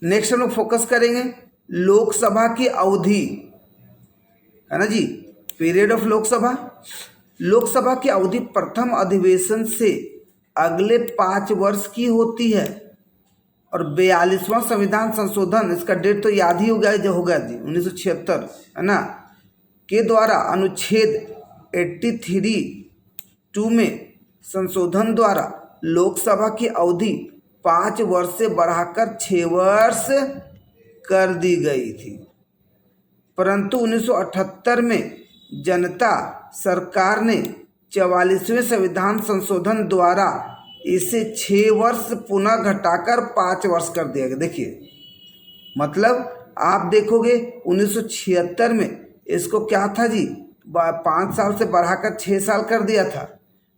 Next हम लोग focus करेंगे लोकसभा की अवधि, है ना जी, पीरियड ऑफ लोकसभा। लोकसभा की अवधि प्रथम अधिवेशन से अगले 5 वर्ष की होती है और 42वां संविधान संशोधन, इसका डेट तो याद ही होगा जो होगा जी 1976, है ना, के द्वारा अनुच्छेद 83(2) में संशोधन द्वारा लोकसभा की अवधि 5 वर्ष से बढ़ाकर 6 वर्ष कर दी गई थी। परंतु 1978 में जनता सरकार ने 44वें संविधान संशोधन द्वारा इसे 6 वर्ष पुनः घटाकर 5 वर्ष कर दिया गया। देखिए मतलब आप देखोगे 1976 में इसको क्या था जी, 5 साल से बढ़ाकर 6 साल कर दिया था,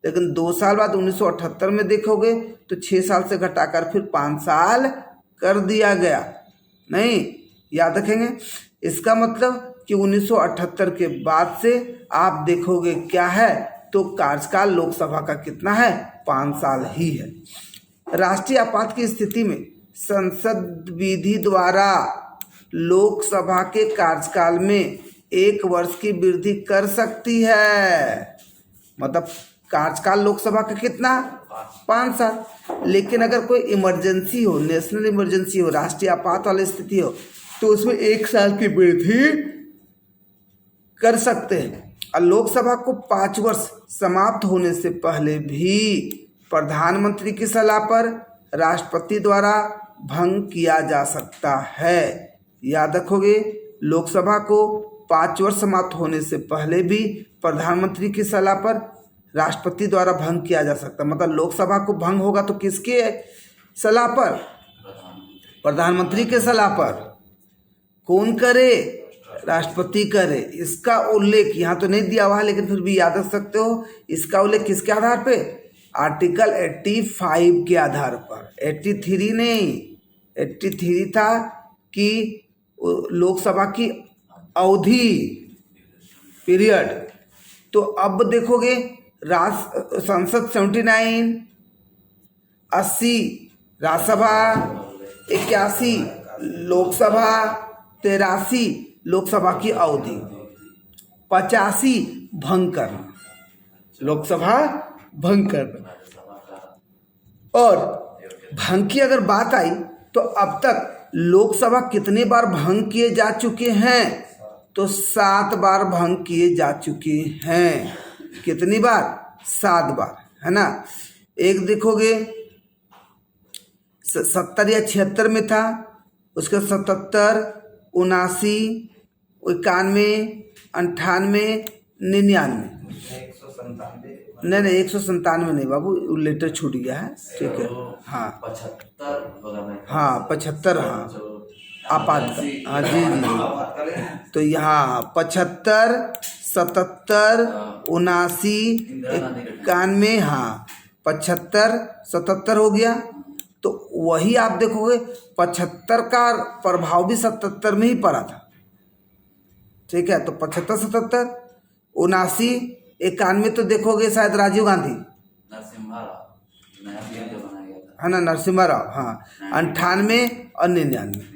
लेकिन 2 साल बाद 1978 में देखोगे तो 6 साल से घटाकर फिर 5 साल कर दिया गया। नहीं, याद रखेंगे। इसका मतलब कि 1978 के बाद से आप देखोगे क्या है, तो कार्यकाल लोकसभा का कितना है, 5 साल ही है। राष्ट्रीय आपात की स्थिति में संसद विधि द्वारा लोकसभा के कार्यकाल में 1 वर्ष की वृद्धि कर सकती है। मतलब कार्यकाल लोकसभा का कितना, 5 साल। लेकिन अगर कोई इमरजेंसी हो, नेशनल इमरजेंसी हो, राष्ट्रीय आपात वाली स्थिति हो, तो उसमें 1 साल की वृद्धि कर सकते हैं। और लोकसभा को 5 वर्ष समाप्त होने से पहले भी प्रधानमंत्री की सलाह पर राष्ट्रपति द्वारा भंग किया जा सकता है। याद रखोगे, लोकसभा को 5 वर्ष समाप्त होने से पहले भी प्रधानमंत्री की सलाह पर राष्ट्रपति द्वारा भंग किया जा सकता है। मतलब लोकसभा को भंग होगा तो किसके सलाह पर, प्रधानमंत्री के सलाह पर। कौन करे, राष्ट्रपति करे। इसका उल्लेख यहाँ तो नहीं दिया हुआ है, लेकिन फिर भी याद रख सकते हो। इसका उल्लेख किसके आधार पे, आर्टिकल 85 के आधार पर। 83 नहीं, 83 था कि लोकसभा की अवधि, पीरियड। तो अब देखोगे संसद 79, 80 राज्यसभा, 81 लोकसभा, 83 लोकसभा की अवधि, 85 भंग करना, लोकसभा भंग करना। और भंग की अगर बात आई तो अब तक लोकसभा कितने बार भंग किए जा चुके हैं, तो 7 बार भंग किए जा चुके हैं। कितनी बार, 7 बार, है ना। एक देखोगे 70 या 76 में था, उसके 77, 79, 91, 98, 99, नहीं 197 नहीं बाबू, लेटर छूट गया है, ठीक है। हाँ 75, हाँ आपात का, हाँ जी जी। तो यहाँ 75, 77, 79, 91, हाँ 75, 77 हो गया। तो वही आप देखोगे 75 का प्रभाव भी 77 में ही पड़ा था, ठीक है। तो 75, 77, 79, 91 तो देखोगे शायद राजीव गांधी, है ना, नरसिम्हा राव, हाँ 98 और 99।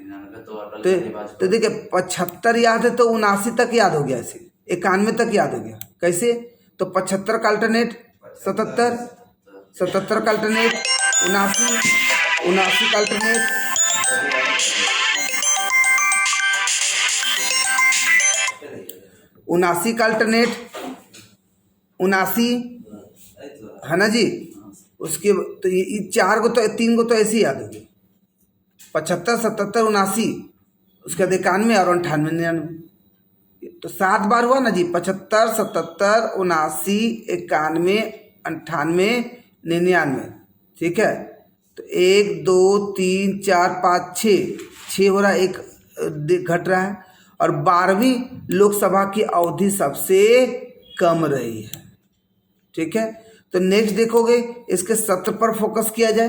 तो देखिए 75 याद है तो 79 तक याद हो गया, ऐसे 91 तक याद हो गया। कैसे, तो 75 का अल्टरनेट 77, 77 का अल्टरनेट 79, 79 का अल्टरनेट 79 का अल्टरनेट 79, है ना जी। उसके तो ये 4 को तो 3 को तो ऐसे ही याद होगी, 75, 77, 79, उसके बाद 91 और 98, 99। तो 7 बार हुआ ना जी, 75, 77, 79, 91, 98, 99, ठीक है। तो 1, 2, 3, 4, 5, 6 हो रहा है, एक घट रहा है। और 12वीं लोकसभा की अवधि सबसे कम रही है, ठीक है। तो नेक्स्ट देखोगे इसके सत्र पर फोकस किया जाए।